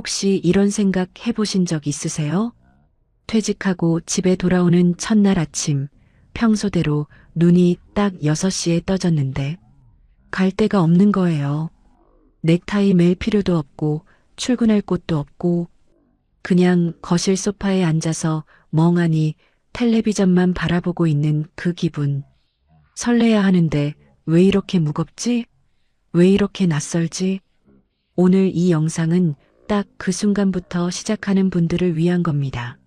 혹시 이런 생각 해보신 적 있으세요? 퇴직하고 집에 돌아오는 첫날 아침, 평소대로 눈이 딱 6시에 떠졌는데 갈 데가 없는 거예요. 넥타이 맬 필요도 없고 출근할 곳도 없고 그냥 거실 소파에 앉아서 멍하니 텔레비전만 바라보고 있는 그 기분. 설레야 하는데 왜 이렇게 무겁지? 왜 이렇게 낯설지? 오늘 이 영상은 딱 그 순간부터 시작하는 분들을 위한 겁니다.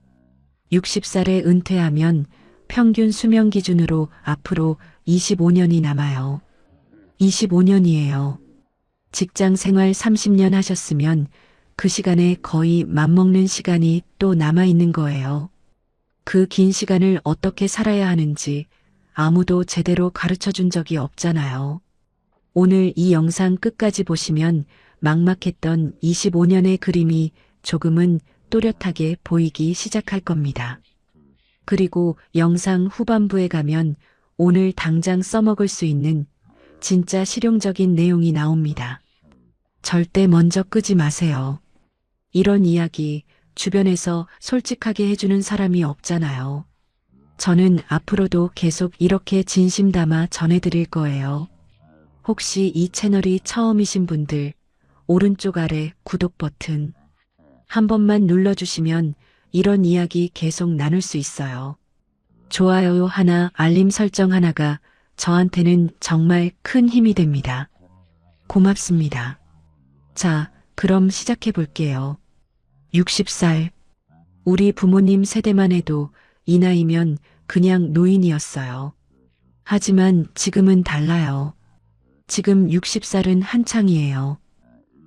60살에 은퇴하면 평균 수명 기준으로 앞으로 25년이 남아요. 25년이에요. 직장 생활 30년 하셨으면 그 시간에 거의 맞먹는 시간이 또 남아있는 거예요. 그 긴 시간을 어떻게 살아야 하는지 아무도 제대로 가르쳐 준 적이 없잖아요. 오늘 이 영상 끝까지 보시면 막막했던 25년의 그림이 조금은 또렷하게 보이기 시작할 겁니다. 그리고 영상 후반부에 가면 오늘 당장 써먹을 수 있는 진짜 실용적인 내용이 나옵니다. 절대 먼저 끄지 마세요. 이런 이야기 주변에서 솔직하게 해주는 사람이 없잖아요. 저는 앞으로도 계속 이렇게 진심 담아 전해드릴 거예요. 혹시 이 채널이 처음이신 분들, 오른쪽 아래 구독 버튼 한 번만 눌러주시면 이런 이야기 계속 나눌 수 있어요. 좋아요 하나, 알림 설정 하나가 저한테는 정말 큰 힘이 됩니다. 고맙습니다. 자, 그럼 시작해 볼게요. 60살. 우리 부모님 세대만 해도 이 나이면 그냥 노인이었어요. 하지만 지금은 달라요. 지금 60살은 한창이에요.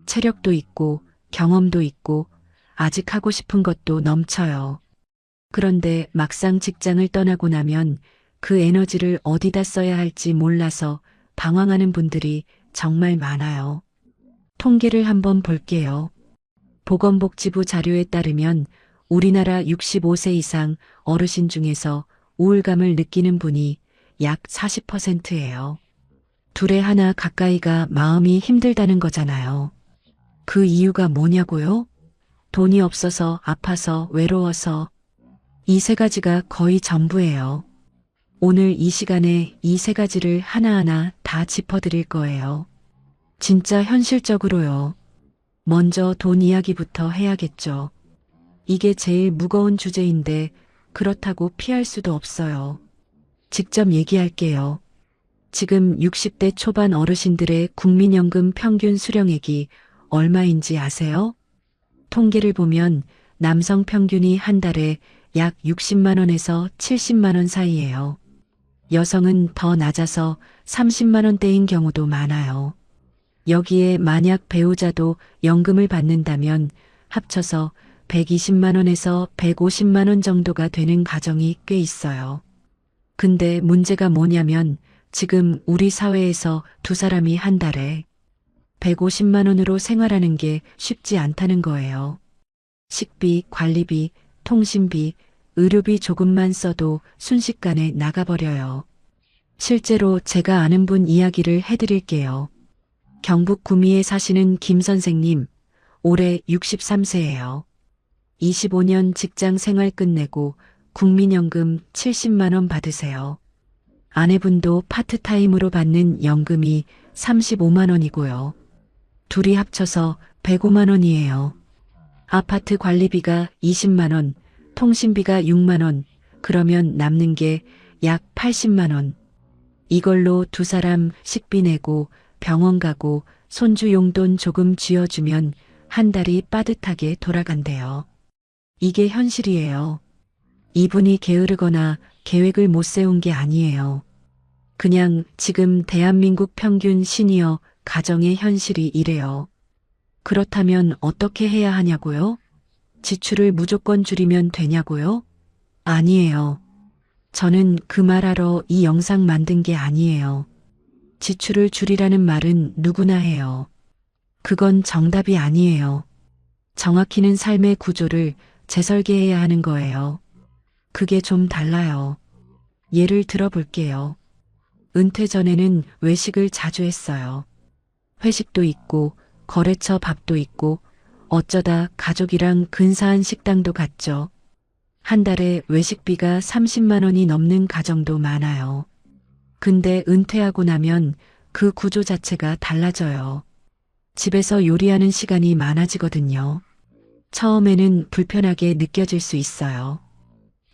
체력도 있고 경험도 있고 아직 하고 싶은 것도 넘쳐요. 그런데 막상 직장을 떠나고 나면 그 에너지를 어디다 써야 할지 몰라서 방황하는 분들이 정말 많아요. 통계를 한번 볼게요. 보건복지부 자료에 따르면 우리나라 65세 이상 어르신 중에서 우울감을 느끼는 분이 약 40%예요. 둘에 하나 가까이가 마음이 힘들다는 거잖아요. 그 이유가 뭐냐고요? 돈이 없어서, 아파서, 외로워서. 이 세 가지가 거의 전부예요. 오늘 이 시간에 이 세 가지를 하나하나 다 짚어드릴 거예요. 진짜 현실적으로요. 먼저 돈 이야기부터 해야겠죠. 이게 제일 무거운 주제인데 그렇다고 피할 수도 없어요. 직접 얘기할게요. 지금 60대 초반 어르신들의 국민연금 평균 수령액이 얼마인지 아세요? 통계를 보면 남성 평균이 한 달에 약 60만 원에서 70만 원 사이예요. 여성은 더 낮아서 30만 원대인 경우도 많아요. 여기에 만약 배우자도 연금을 받는다면 합쳐서 120만 원에서 150만 원 정도가 되는 가정이 꽤 있어요. 근데 문제가 뭐냐면 지금 우리 사회에서 두 사람이 한 달에 150만 원으로 생활하는 게 쉽지 않다는 거예요. 식비, 관리비, 통신비, 의료비 조금만 써도 순식간에 나가버려요. 실제로 제가 아는 분 이야기를 해드릴게요. 경북 구미에 사시는 김 선생님, 올해 63세예요. 25년 직장 생활 끝내고 국민연금 70만 원 받으세요. 아내분도 파트타임으로 받는 연금이 35만 원이고요. 둘이 합쳐서 105만 원이에요. 아파트 관리비가 20만 원, 통신비가 6만 원, 그러면 남는 게 약 80만 원. 이걸로 두 사람 식비 내고 병원 가고 손주 용돈 조금 쥐어주면 한 달이 빠듯하게 돌아간대요. 이게 현실이에요. 이분이 게으르거나 계획을 못 세운 게 아니에요. 그냥 지금 대한민국 평균 시니어 가정의 현실이 이래요. 그렇다면 어떻게 해야 하냐고요? 지출을 무조건 줄이면 되냐고요? 아니에요. 저는 그 말하러 이 영상 만든 게 아니에요. 지출을 줄이라는 말은 누구나 해요. 그건 정답이 아니에요. 정확히는 삶의 구조를 재설계해야 하는 거예요. 그게 좀 달라요. 예를 들어 볼게요. 은퇴 전에는 외식을 자주 했어요. 회식도 있고 거래처 밥도 있고 어쩌다 가족이랑 근사한 식당도 갔죠. 한 달에 외식비가 30만 원이 넘는 가정도 많아요. 근데 은퇴하고 나면 그 구조 자체가 달라져요. 집에서 요리하는 시간이 많아지거든요. 처음에는 불편하게 느껴질 수 있어요.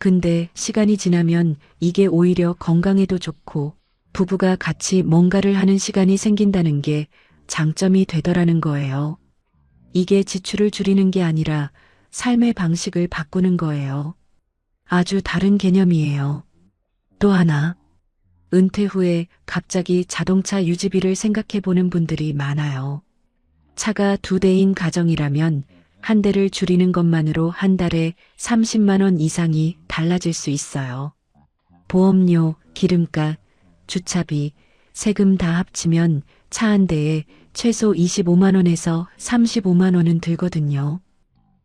근데 시간이 지나면 이게 오히려 건강에도 좋고 부부가 같이 뭔가를 하는 시간이 생긴다는 게 장점이 되더라는 거예요. 이게 지출을 줄이는 게 아니라 삶의 방식을 바꾸는 거예요. 아주 다른 개념이에요. 또 하나, 은퇴 후에 갑자기 자동차 유지비를 생각해 보는 분들이 많아요. 차가 2대인 가정이라면 한 대를 줄이는 것만으로 한 달에 30만 원 이상이 달라질 수 있어요. 보험료, 기름값, 주차비, 세금 다 합치면 차 한 대에 최소 25만 원에서 35만 원은 들거든요.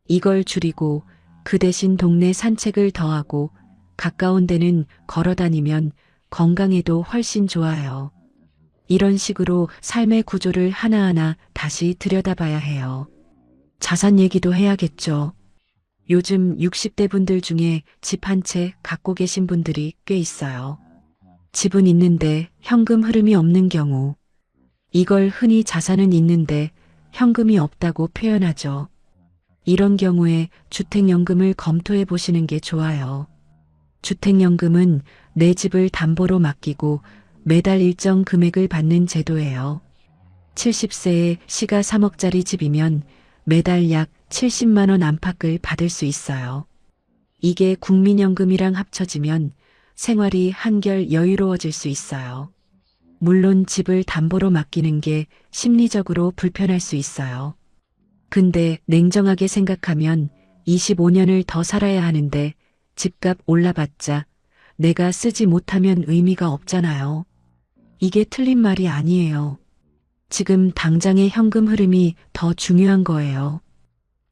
이걸 줄이고 그 대신 동네 산책을 더하고 가까운 데는 걸어 다니면 건강에도 훨씬 좋아요. 이런 식으로 삶의 구조를 하나하나 다시 들여다봐야 해요. 자산 얘기도 해야겠죠. 요즘 60대 분들 중에 집 한 채 갖고 계신 분들이 꽤 있어요. 집은 있는데 현금 흐름이 없는 경우. 이걸 흔히 자산은 있는데 현금이 없다고 표현하죠. 이런 경우에 주택연금을 검토해 보시는 게 좋아요. 주택연금은 내 집을 담보로 맡기고 매달 일정 금액을 받는 제도예요. 70세에 시가 3억짜리 집이면 매달 약 70만 원 안팎을 받을 수 있어요. 이게 국민연금이랑 합쳐지면 생활이 한결 여유로워질 수 있어요. 물론 집을 담보로 맡기는 게 심리적으로 불편할 수 있어요. 근데 냉정하게 생각하면 25년을 더 살아야 하는데 집값 올라봤자 내가 쓰지 못하면 의미가 없잖아요. 이게 틀린 말이 아니에요. 지금 당장의 현금 흐름이 더 중요한 거예요.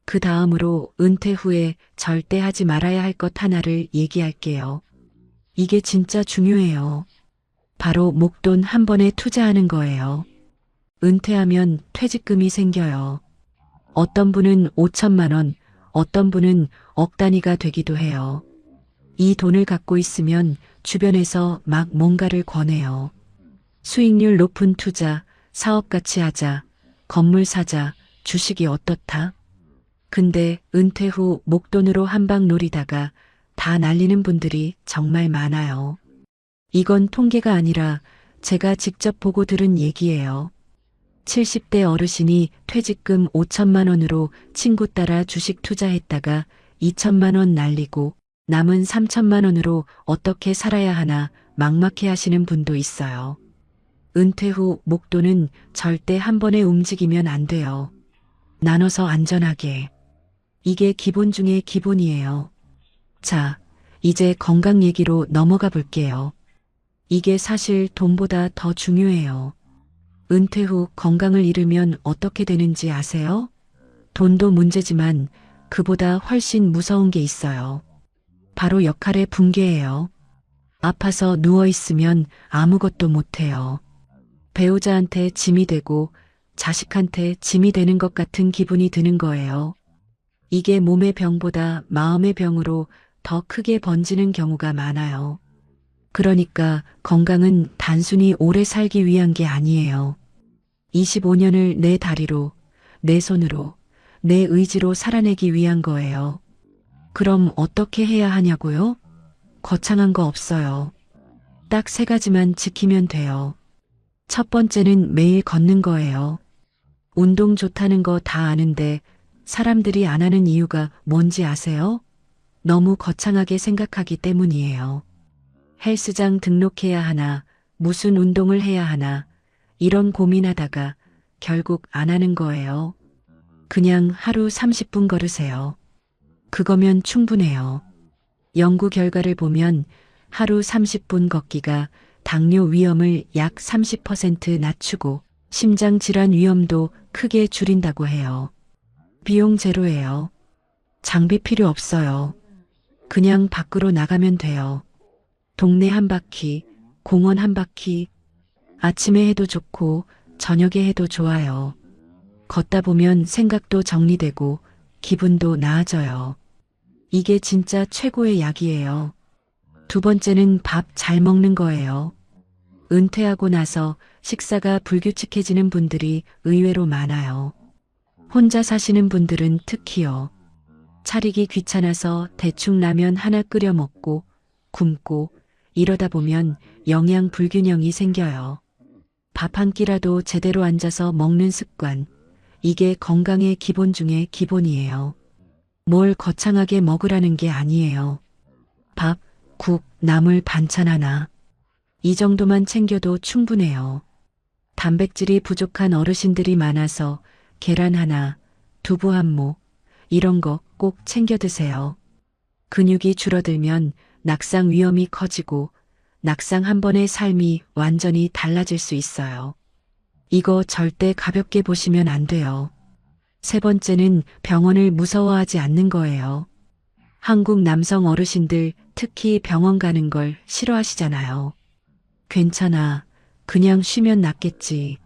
그 다음으로 은퇴 후에 절대 하지 말아야 할 것 하나를 얘기할게요. 이게 진짜 중요해요. 바로 목돈 한 번에 투자하는 거예요. 은퇴하면 퇴직금이 생겨요. 어떤 분은 5천만 원, 어떤 분은 억 단위가 되기도 해요. 이 돈을 갖고 있으면 주변에서 막 뭔가를 권해요. 수익률 높은 투자, 사업 같이 하자, 건물 사자, 주식이 어떻다? 근데 은퇴 후 목돈으로 한 방 노리다가 다 날리는 분들이 정말 많아요. 이건 통계가 아니라 제가 직접 보고 들은 얘기예요. 70대 어르신이 퇴직금 5천만 원으로 친구 따라 주식 투자했다가 2천만 원 날리고 남은 3천만 원으로 어떻게 살아야 하나 막막해 하시는 분도 있어요. 은퇴 후 목돈은 절대 한 번에 움직이면 안 돼요. 나눠서 안전하게. 이게 기본 중에 기본이에요. 자, 이제 건강 얘기로 넘어가 볼게요. 이게 사실 돈보다 더 중요해요. 은퇴 후 건강을 잃으면 어떻게 되는지 아세요? 돈도 문제지만 그보다 훨씬 무서운 게 있어요. 바로 역할의 붕괴예요. 아파서 누워있으면 아무것도 못해요. 배우자한테 짐이 되고 자식한테 짐이 되는 것 같은 기분이 드는 거예요. 이게 몸의 병보다 마음의 병으로 더 크게 번지는 경우가 많아요. 그러니까 건강은 단순히 오래 살기 위한 게 아니에요. 25년을 내 다리로, 내 손으로, 내 의지로 살아내기 위한 거예요. 그럼 어떻게 해야 하냐고요? 거창한 거 없어요. 딱 3가지만 지키면 돼요. 첫 번째는 매일 걷는 거예요. 운동 좋다는 거 다 아는데 사람들이 안 하는 이유가 뭔지 아세요? 너무 거창하게 생각하기 때문이에요. 헬스장 등록해야 하나, 무슨 운동을 해야 하나, 이런 고민하다가 결국 안 하는 거예요. 그냥 하루 30분 걸으세요. 그거면 충분해요. 연구 결과를 보면 하루 30분 걷기가 당뇨 위험을 약 30% 낮추고 심장 질환 위험도 크게 줄인다고 해요. 비용 제로예요. 장비 필요 없어요. 그냥 밖으로 나가면 돼요. 동네 한 바퀴, 공원 한 바퀴, 아침에 해도 좋고 저녁에 해도 좋아요. 걷다 보면 생각도 정리되고 기분도 나아져요. 이게 진짜 최고의 약이에요. 두 번째는 밥 잘 먹는 거예요. 은퇴하고 나서 식사가 불규칙해지는 분들이 의외로 많아요. 혼자 사시는 분들은 특히요. 차리기 귀찮아서 대충 라면 하나 끓여 먹고 굶고 이러다 보면 영양 불균형이 생겨요. 밥 한 끼라도 제대로 앉아서 먹는 습관. 이게 건강의 기본 중에 기본이에요. 뭘 거창하게 먹으라는 게 아니에요. 밥, 국, 나물, 반찬 하나. 이 정도만 챙겨도 충분해요. 단백질이 부족한 어르신들이 많아서 계란 하나, 두부 한 모, 이런 거 꼭 챙겨 드세요. 근육이 줄어들면 낙상 위험이 커지고 낙상 한 번의 삶이 완전히 달라질 수 있어요. 이거 절대 가볍게 보시면 안 돼요. 세 번째는 병원을 무서워하지 않는 거예요. 한국 남성 어르신들 특히 병원 가는 걸 싫어하시잖아요. 괜찮아. 그냥 쉬면 낫겠지.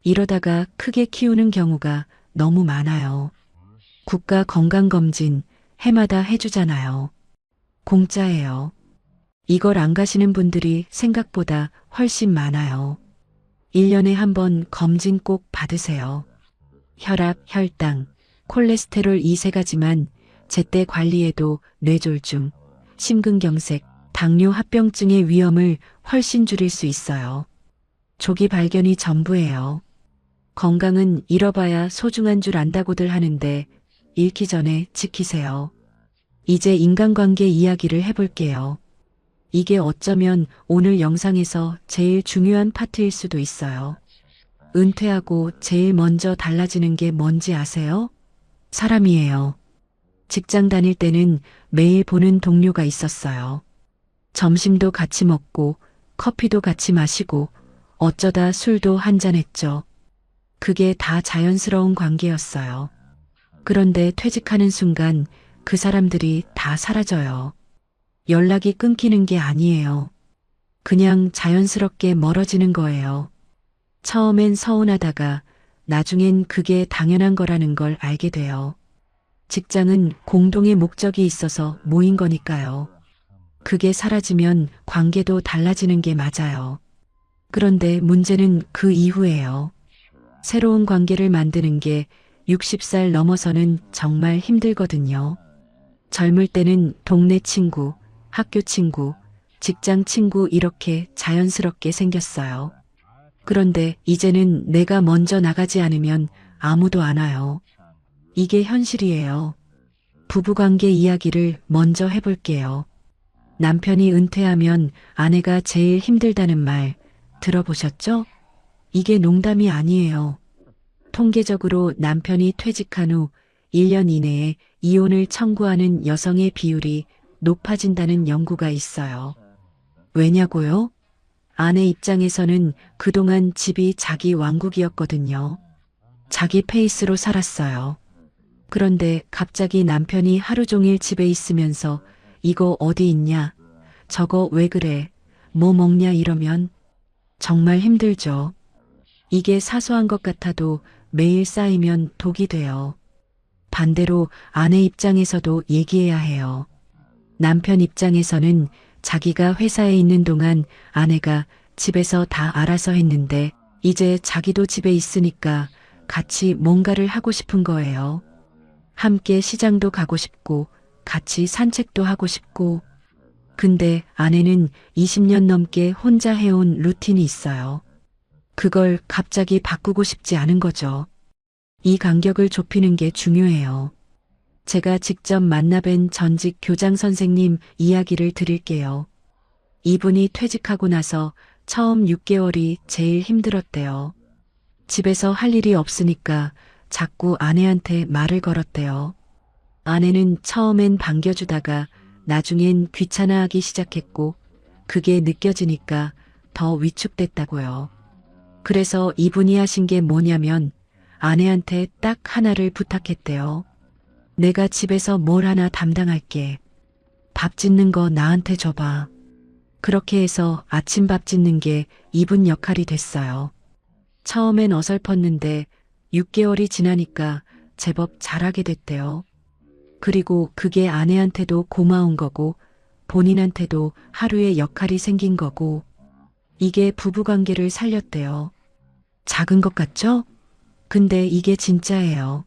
이러다가 크게 키우는 경우가 너무 많아요. 국가 건강검진 해마다 해주잖아요. 공짜예요. 이걸 안 가시는 분들이 생각보다 훨씬 많아요. 1년에 한 번 검진 꼭 받으세요. 혈압, 혈당, 콜레스테롤 이 세 가지만 제때 관리해도 뇌졸중, 심근경색, 당뇨 합병증의 위험을 훨씬 줄일 수 있어요. 조기 발견이 전부예요. 건강은 잃어봐야 소중한 줄 안다고들 하는데 잃기 전에 지키세요. 이제 인간관계 이야기를 해볼게요. 이게 어쩌면 오늘 영상에서 제일 중요한 파트일 수도 있어요. 은퇴하고 제일 먼저 달라지는 게 뭔지 아세요? 사람이에요. 직장 다닐 때는 매일 보는 동료가 있었어요. 점심도 같이 먹고 커피도 같이 마시고 어쩌다 술도 한잔했죠. 그게 다 자연스러운 관계였어요. 그런데 퇴직하는 순간 그 사람들이 다 사라져요. 연락이 끊기는 게 아니에요. 그냥 자연스럽게 멀어지는 거예요. 처음엔 서운하다가 나중엔 그게 당연한 거라는 걸 알게 돼요. 직장은 공동의 목적이 있어서 모인 거니까요. 그게 사라지면 관계도 달라지는 게 맞아요. 그런데 문제는 그 이후예요. 새로운 관계를 만드는 게 60살 넘어서는 정말 힘들거든요. 젊을 때는 동네 친구, 학교 친구, 직장 친구 이렇게 자연스럽게 생겼어요. 그런데 이제는 내가 먼저 나가지 않으면 아무도 안 와요. 이게 현실이에요. 부부관계 이야기를 먼저 해볼게요. 남편이 은퇴하면 아내가 제일 힘들다는 말 들어보셨죠? 이게 농담이 아니에요. 통계적으로 남편이 퇴직한 후 1년 이내에 이혼을 청구하는 여성의 비율이 높아진다는 연구가 있어요. 왜냐고요? 아내 입장에서는 그동안 집이 자기 왕국이었거든요. 자기 페이스로 살았어요. 그런데 갑자기 남편이 하루 종일 집에 있으면서 이거 어디 있냐? 저거 왜 그래? 뭐 먹냐 이러면 정말 힘들죠. 이게 사소한 것 같아도 매일 쌓이면 독이 돼요. 반대로 아내 입장에서도 얘기해야 해요. 남편 입장에서는 자기가 회사에 있는 동안 아내가 집에서 다 알아서 했는데 이제 자기도 집에 있으니까 같이 뭔가를 하고 싶은 거예요. 함께 시장도 가고 싶고 같이 산책도 하고 싶고. 근데 아내는 20년 넘게 혼자 해온 루틴이 있어요. 그걸 갑자기 바꾸고 싶지 않은 거죠. 이 간격을 좁히는 게 중요해요. 제가 직접 만나뵌 전직 교장 선생님 이야기를 드릴게요. 이분이 퇴직하고 나서 처음 6개월이 제일 힘들었대요. 집에서 할 일이 없으니까 자꾸 아내한테 말을 걸었대요. 아내는 처음엔 반겨주다가 나중엔 귀찮아하기 시작했고 그게 느껴지니까 더 위축됐다고요. 그래서 이분이 하신 게 뭐냐면 아내한테 딱 하나를 부탁했대요. 내가 집에서 뭘 하나 담당할게. 밥 짓는 거 나한테 줘봐. 그렇게 해서 아침밥 짓는 게 이분 역할이 됐어요. 처음엔 어설펐는데 6개월이 지나니까 제법 잘하게 됐대요. 그리고 그게 아내한테도 고마운 거고 본인한테도 하루의 역할이 생긴 거고 이게 부부관계를 살렸대요. 작은 것 같죠? 근데 이게 진짜예요.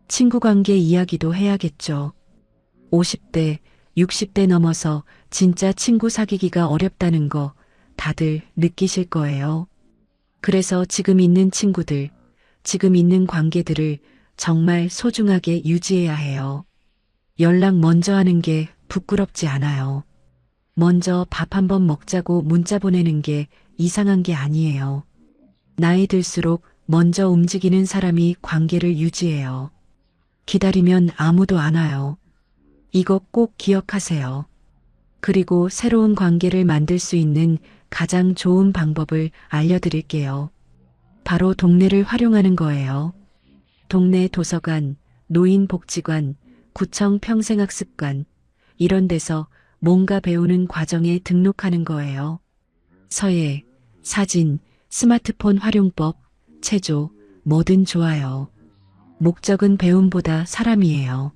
친구관계 이야기도 해야겠죠. 50대, 60대 넘어서 진짜 친구 사귀기가 어렵다는 거 다들 느끼실 거예요. 그래서 지금 있는 친구들, 지금 있는 관계들을 정말 소중하게 유지해야 해요. 연락 먼저 하는 게 부끄럽지 않아요. 먼저 밥 한번 먹자고 문자 보내는 게 이상한 게 아니에요. 나이 들수록 먼저 움직이는 사람이 관계를 유지해요. 기다리면 아무도 안 와요. 이거 꼭 기억하세요. 그리고 새로운 관계를 만들 수 있는 가장 좋은 방법을 알려드릴게요. 바로 동네를 활용하는 거예요. 동네 도서관, 노인복지관, 구청 평생학습관, 이런 데서 뭔가 배우는 과정에 등록하는 거예요. 서예, 사진, 스마트폰 활용법, 체조, 뭐든 좋아요. 목적은 배움보다 사람이에요.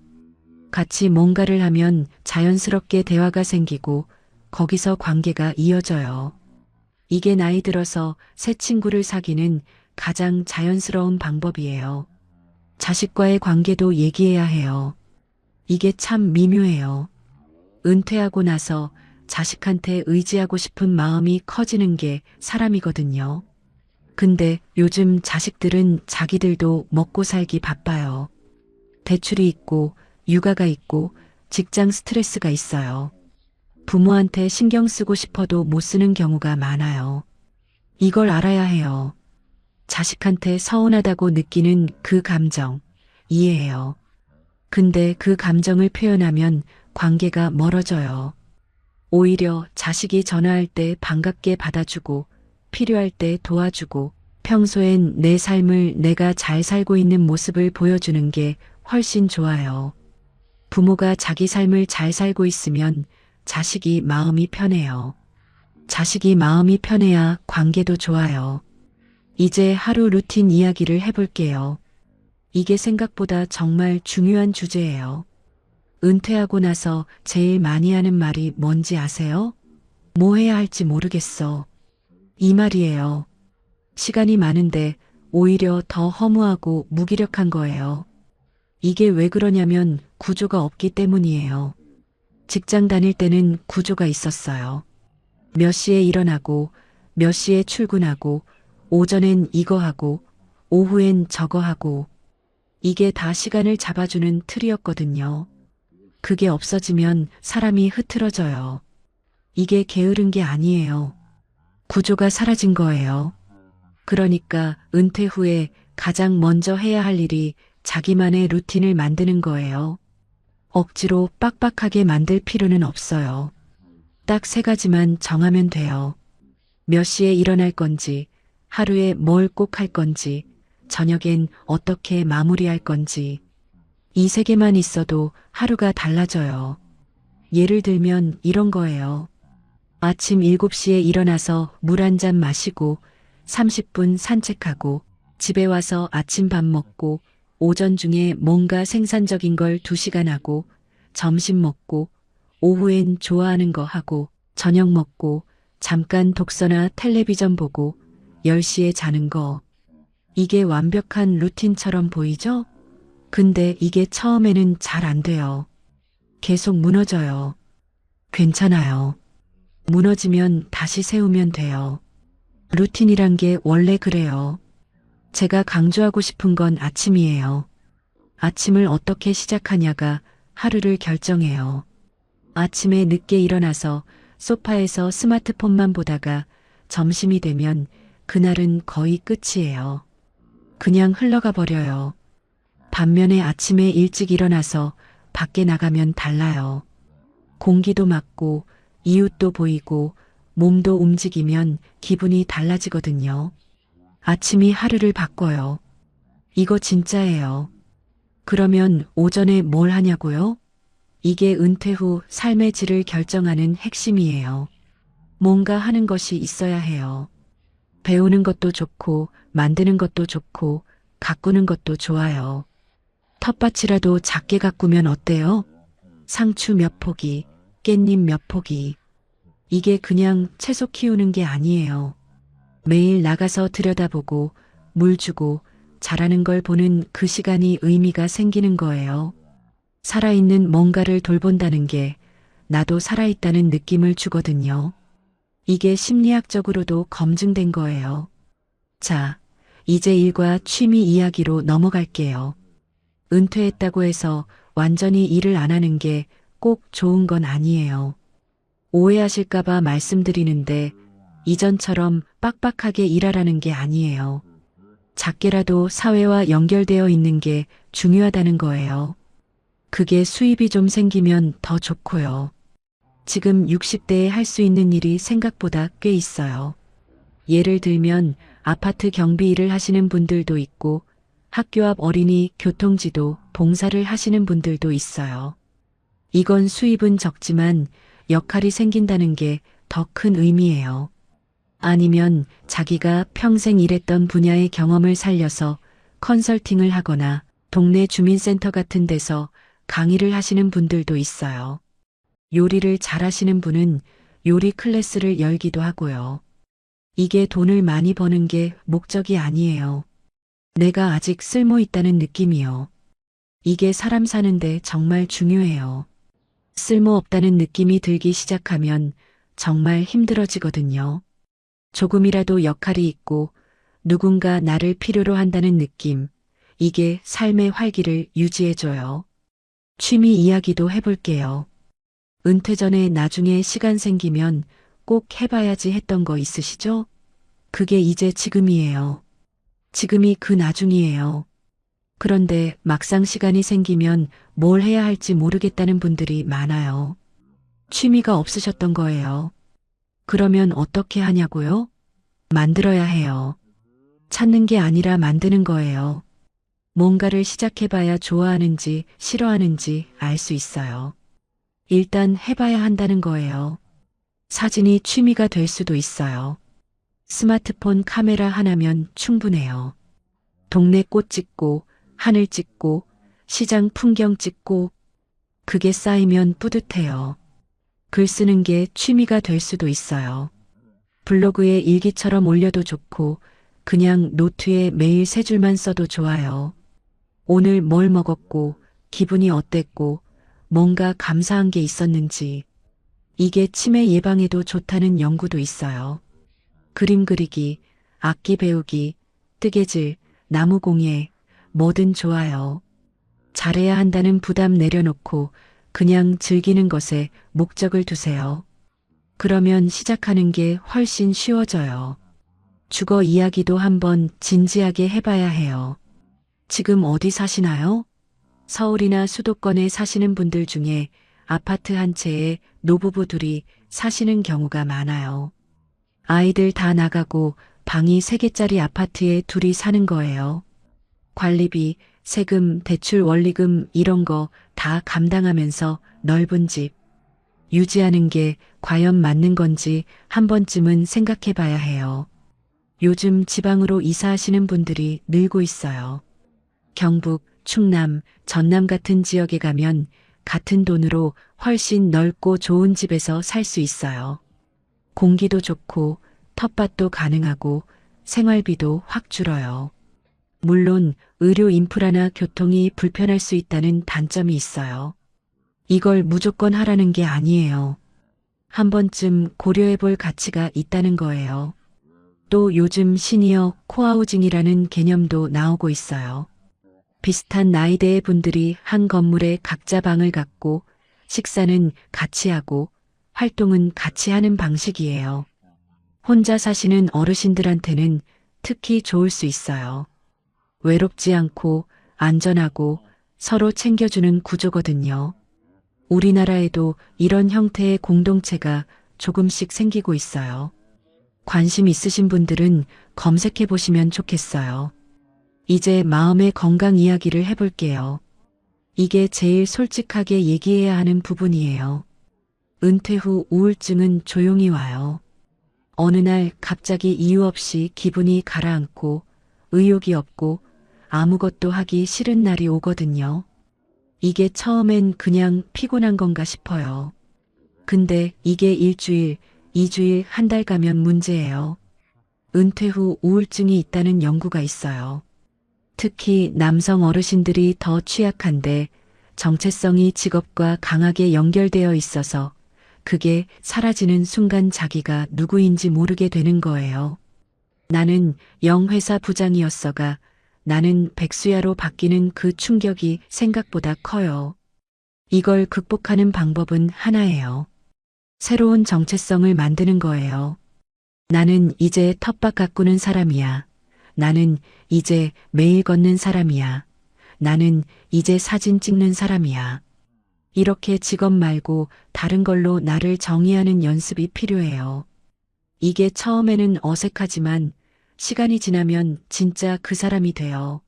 같이 뭔가를 하면 자연스럽게 대화가 생기고 거기서 관계가 이어져요. 이게 나이 들어서 새 친구를 사귀는 가장 자연스러운 방법이에요. 자식과의 관계도 얘기해야 해요. 이게 참 미묘해요. 은퇴하고 나서 자식한테 의지하고 싶은 마음이 커지는 게 사람이거든요. 근데 요즘 자식들은 자기들도 먹고 살기 바빠요. 대출이 있고 육아가 있고 직장 스트레스가 있어요. 부모한테 신경 쓰고 싶어도 못 쓰는 경우가 많아요. 이걸 알아야 해요. 자식한테 서운하다고 느끼는 그 감정 이해해요. 근데 그 감정을 표현하면 관계가 멀어져요. 오히려 자식이 전화할 때 반갑게 받아주고 필요할 때 도와주고 평소엔 내 삶을 내가 잘 살고 있는 모습을 보여주는 게 훨씬 좋아요. 부모가 자기 삶을 잘 살고 있으면 자식이 마음이 편해요. 자식이 마음이 편해야 관계도 좋아요. 이제 하루 루틴 이야기를 해볼게요. 이게 생각보다 정말 중요한 주제예요. 은퇴하고 나서 제일 많이 하는 말이 뭔지 아세요? 뭐 해야 할지 모르겠어. 이 말이에요. 시간이 많은데 오히려 더 허무하고 무기력한 거예요. 이게 왜 그러냐면 구조가 없기 때문이에요. 직장 다닐 때는 구조가 있었어요. 몇 시에 일어나고 몇 시에 출근하고 오전엔 이거 하고 오후엔 저거 하고 이게 다 시간을 잡아주는 틀이었거든요. 그게 없어지면 사람이 흐트러져요. 이게 게으른 게 아니에요. 구조가 사라진 거예요. 그러니까 은퇴 후에 가장 먼저 해야 할 일이 자기만의 루틴을 만드는 거예요. 억지로 빡빡하게 만들 필요는 없어요. 딱 3가지만 정하면 돼요. 몇 시에 일어날 건지, 하루에 뭘 꼭 할 건지, 저녁엔 어떻게 마무리할 건지. 이 3개만 있어도 하루가 달라져요. 예를 들면 이런 거예요. 아침 7시에 일어나서 물 한 잔 마시고 30분 산책하고 집에 와서 아침 밥 먹고 오전 중에 뭔가 생산적인 걸 2시간 하고 점심 먹고 오후엔 좋아하는 거 하고 저녁 먹고 잠깐 독서나 텔레비전 보고 10시에 자는 거. 이게 완벽한 루틴처럼 보이죠? 근데 이게 처음에는 잘 안 돼요. 계속 무너져요. 괜찮아요. 무너지면 다시 세우면 돼요. 루틴이란 게 원래 그래요. 제가 강조하고 싶은 건 아침이에요. 아침을 어떻게 시작하냐가 하루를 결정해요. 아침에 늦게 일어나서 소파에서 스마트폰만 보다가 점심이 되면 그날은 거의 끝이에요. 그냥 흘러가 버려요. 반면에 아침에 일찍 일어나서 밖에 나가면 달라요. 공기도 맞고 이웃도 보이고 몸도 움직이면 기분이 달라지거든요. 아침이 하루를 바꿔요. 이거 진짜예요. 그러면 오전에 뭘 하냐고요? 이게 은퇴 후 삶의 질을 결정하는 핵심이에요. 뭔가 하는 것이 있어야 해요. 배우는 것도 좋고 만드는 것도 좋고 가꾸는 것도 좋아요. 텃밭이라도 작게 가꾸면 어때요? 상추 몇 포기, 깻잎 몇 포기. 이게 그냥 채소 키우는 게 아니에요. 매일 나가서 들여다보고 물 주고 자라는 걸 보는 그 시간이 의미가 생기는 거예요. 살아있는 뭔가를 돌본다는 게 나도 살아있다는 느낌을 주거든요. 이게 심리학적으로도 검증된 거예요. 자, 이제 일과 취미 이야기로 넘어갈게요. 은퇴했다고 해서 완전히 일을 안 하는 게 꼭 좋은 건 아니에요. 오해하실까봐 말씀드리는데 이전처럼 빡빡하게 일하라는 게 아니에요. 작게라도 사회와 연결되어 있는 게 중요하다는 거예요. 그게 수입이 좀 생기면 더 좋고요. 지금 60대에 할 수 있는 일이 생각보다 꽤 있어요. 예를 들면 아파트 경비 일을 하시는 분들도 있고 학교 앞 어린이 교통지도 봉사를 하시는 분들도 있어요. 이건 수입은 적지만 역할이 생긴다는 게 더 큰 의미예요. 아니면 자기가 평생 일했던 분야의 경험을 살려서 컨설팅을 하거나 동네 주민센터 같은 데서 강의를 하시는 분들도 있어요. 요리를 잘하시는 분은 요리 클래스를 열기도 하고요. 이게 돈을 많이 버는 게 목적이 아니에요. 내가 아직 쓸모 있다는 느낌이요. 이게 사람 사는데 정말 중요해요. 쓸모 없다는 느낌이 들기 시작하면 정말 힘들어지거든요. 조금이라도 역할이 있고 누군가 나를 필요로 한다는 느낌, 이게 삶의 활기를 유지해줘요. 취미 이야기도 해볼게요. 은퇴 전에 나중에 시간 생기면 꼭 해봐야지 했던 거 있으시죠? 그게 이제 지금이에요. 지금이 그 나중이에요. 그런데 막상 시간이 생기면 뭘 해야 할지 모르겠다는 분들이 많아요. 취미가 없으셨던 거예요. 그러면 어떻게 하냐고요? 만들어야 해요. 찾는 게 아니라 만드는 거예요. 뭔가를 시작해봐야 좋아하는지 싫어하는지 알 수 있어요. 일단 해봐야 한다는 거예요. 사진이 취미가 될 수도 있어요. 스마트폰 카메라 하나면 충분해요. 동네 꽃 찍고, 하늘 찍고, 시장 풍경 찍고, 그게 쌓이면 뿌듯해요. 글 쓰는 게 취미가 될 수도 있어요. 블로그에 일기처럼 올려도 좋고, 그냥 노트에 매일 세 줄만 써도 좋아요. 오늘 뭘 먹었고, 기분이 어땠고, 뭔가 감사한 게 있었는지. 이게 치매 예방에도 좋다는 연구도 있어요. 그림 그리기, 악기 배우기, 뜨개질, 나무 공예, 뭐든 좋아요. 잘해야 한다는 부담 내려놓고 그냥 즐기는 것에 목적을 두세요. 그러면 시작하는 게 훨씬 쉬워져요. 주거 이야기도 한번 진지하게 해봐야 해요. 지금 어디 사시나요? 서울이나 수도권에 사시는 분들 중에 아파트 한 채에 노부부 둘이 사시는 경우가 많아요. 아이들 다 나가고 방이 3개짜리 아파트에 둘이 사는 거예요. 관리비, 세금, 대출 원리금 이런 거 다 감당하면서 넓은 집 유지하는 게 과연 맞는 건지 한 번쯤은 생각해 봐야 해요. 요즘 지방으로 이사하시는 분들이 늘고 있어요. 경북, 충남, 전남 같은 지역에 가면 같은 돈으로 훨씬 넓고 좋은 집에서 살 수 있어요. 공기도 좋고 텃밭도 가능하고 생활비도 확 줄어요. 물론 의료 인프라나 교통이 불편할 수 있다는 단점이 있어요. 이걸 무조건 하라는 게 아니에요. 한 번쯤 고려해 볼 가치가 있다는 거예요. 또 요즘 시니어 코하우징이라는 개념도 나오고 있어요. 비슷한 나이대의 분들이 한 건물에 각자 방을 갖고 식사는 같이 하고 활동은 같이 하는 방식이에요. 혼자 사시는 어르신들한테는 특히 좋을 수 있어요. 외롭지 않고 안전하고 서로 챙겨주는 구조거든요. 우리나라에도 이런 형태의 공동체가 조금씩 생기고 있어요. 관심 있으신 분들은 검색해 보시면 좋겠어요. 이제 마음의 건강 이야기를 해볼게요. 이게 제일 솔직하게 얘기해야 하는 부분이에요. 은퇴 후 우울증은 조용히 와요. 어느 날 갑자기 이유 없이 기분이 가라앉고 의욕이 없고 아무것도 하기 싫은 날이 오거든요. 이게 처음엔 그냥 피곤한 건가 싶어요. 근데 이게 일주일, 2주일, 한 달 가면 문제예요. 은퇴 후 우울증이 있다는 연구가 있어요. 특히 남성 어르신들이 더 취약한데 정체성이 직업과 강하게 연결되어 있어서 그게 사라지는 순간 자기가 누구인지 모르게 되는 거예요. 나는 영회사 부장이었어가 나는 백수야로 바뀌는 그 충격이 생각보다 커요. 이걸 극복하는 방법은 하나예요. 새로운 정체성을 만드는 거예요. 나는 이제 텃밭 가꾸는 사람이야. 나는 이제 매일 걷는 사람이야. 나는 이제 사진 찍는 사람이야. 이렇게 직업 말고 다른 걸로 나를 정의하는 연습이 필요해요. 이게 처음에는 어색하지만 시간이 지나면 진짜 그 사람이 돼요.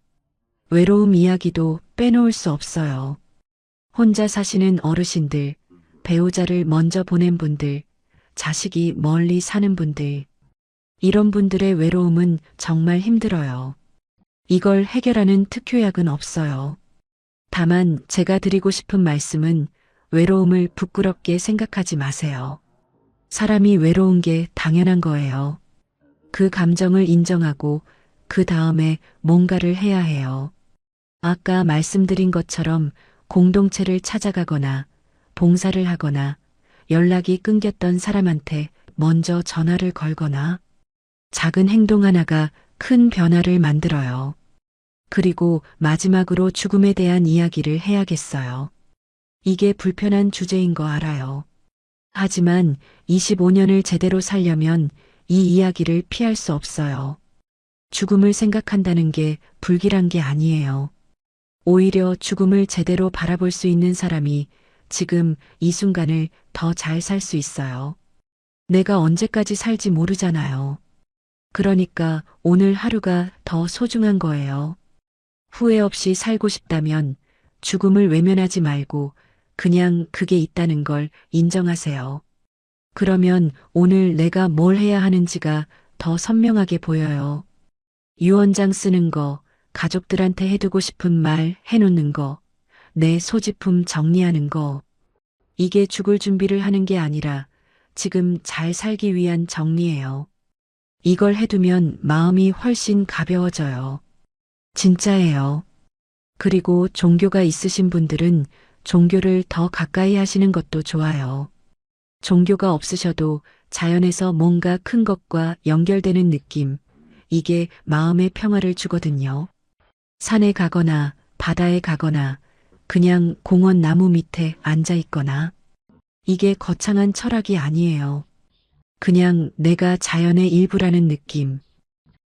외로움 이야기도 빼놓을 수 없어요. 혼자 사시는 어르신들, 배우자를 먼저 보낸 분들, 자식이 멀리 사는 분들. 이런 분들의 외로움은 정말 힘들어요. 이걸 해결하는 특효약은 없어요. 다만 제가 드리고 싶은 말씀은 외로움을 부끄럽게 생각하지 마세요. 사람이 외로운 게 당연한 거예요. 그 감정을 인정하고 그 다음에 뭔가를 해야 해요. 아까 말씀드린 것처럼 공동체를 찾아가거나 봉사를 하거나 연락이 끊겼던 사람한테 먼저 전화를 걸거나 작은 행동 하나가 큰 변화를 만들어요. 그리고 마지막으로 죽음에 대한 이야기를 해야겠어요. 이게 불편한 주제인 거 알아요. 하지만 25년을 제대로 살려면 이 이야기를 피할 수 없어요. 죽음을 생각한다는 게 불길한 게 아니에요. 오히려 죽음을 제대로 바라볼 수 있는 사람이 지금 이 순간을 더 잘 살 수 있어요. 내가 언제까지 살지 모르잖아요. 그러니까 오늘 하루가 더 소중한 거예요. 후회 없이 살고 싶다면 죽음을 외면하지 말고 그냥 그게 있다는 걸 인정하세요. 그러면 오늘 내가 뭘 해야 하는지가 더 선명하게 보여요. 유언장 쓰는 거, 가족들한테 해두고 싶은 말 해놓는 거, 내 소지품 정리하는 거. 이게 죽을 준비를 하는 게 아니라 지금 잘 살기 위한 정리예요. 이걸 해두면 마음이 훨씬 가벼워져요. 진짜예요. 그리고 종교가 있으신 분들은 종교를 더 가까이 하시는 것도 좋아요. 종교가 없으셔도 자연에서 뭔가 큰 것과 연결되는 느낌, 이게 마음의 평화를 주거든요. 산에 가거나 바다에 가거나 그냥 공원 나무 밑에 앉아 있거나 이게 거창한 철학이 아니에요. 그냥 내가 자연의 일부라는 느낌.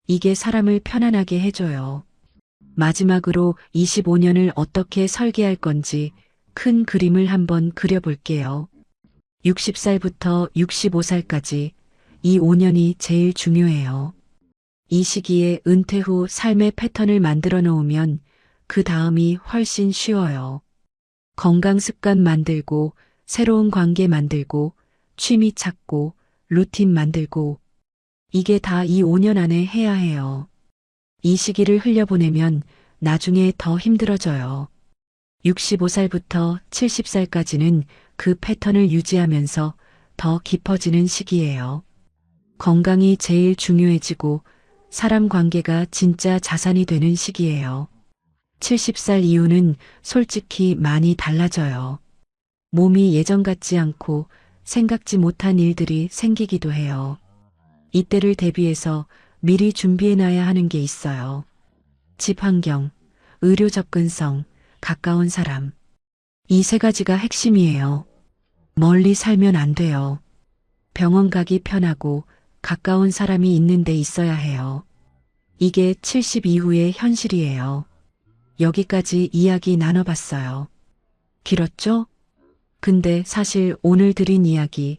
이게 사람을 편안하게 해줘요. 마지막으로 25년을 어떻게 설계할 건지 큰 그림을 한번 그려볼게요. 60살부터 65살까지 이 5년이 제일 중요해요. 이 시기에 은퇴 후 삶의 패턴을 만들어 놓으면 그 다음이 훨씬 쉬워요. 건강 습관 만들고 새로운 관계 만들고 취미 찾고 루틴 만들고 이게 다 이 5년 안에 해야 해요. 이 시기를 흘려보내면 나중에 더 힘들어져요. 65살부터 70살까지는 그 패턴을 유지하면서 더 깊어지는 시기예요. 건강이 제일 중요해지고 사람 관계가 진짜 자산이 되는 시기예요. 70살 이후는 솔직히 많이 달라져요. 몸이 예전 같지 않고 생각지 못한 일들이 생기기도 해요. 이때를 대비해서 미리 준비해놔야 하는 게 있어요. 집 환경, 의료 접근성, 가까운 사람. 이 세 가지가 핵심이에요. 멀리 살면 안 돼요. 병원 가기 편하고 가까운 사람이 있는 데 있어야 해요. 이게 70 이후의 현실이에요. 여기까지 이야기 나눠봤어요. 길었죠? 근데 사실 오늘 드린 이야기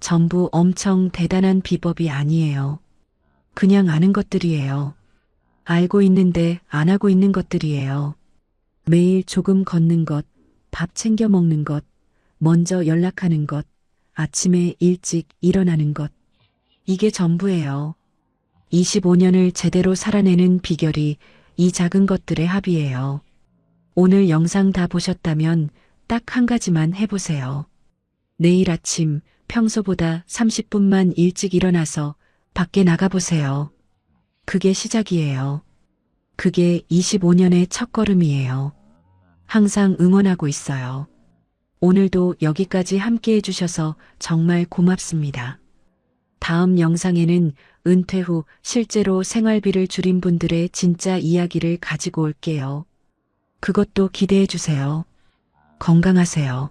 전부 엄청 대단한 비법이 아니에요. 그냥 아는 것들이에요. 알고 있는데 안 하고 있는 것들이에요. 매일 조금 걷는 것, 밥 챙겨 먹는 것, 먼저 연락하는 것, 아침에 일찍 일어나는 것. 이게 전부예요. 25년을 제대로 살아내는 비결이 이 작은 것들의 합이에요. 오늘 영상 다 보셨다면 딱 한 가지만 해보세요. 내일 아침 평소보다 30분만 일찍 일어나서 밖에 나가보세요. 그게 시작이에요. 그게 25년의 첫걸음이에요. 항상 응원하고 있어요. 오늘도 여기까지 함께 해주셔서 정말 고맙습니다. 다음 영상에는 은퇴 후 실제로 생활비를 줄인 분들의 진짜 이야기를 가지고 올게요. 그것도 기대해 주세요. 건강하세요.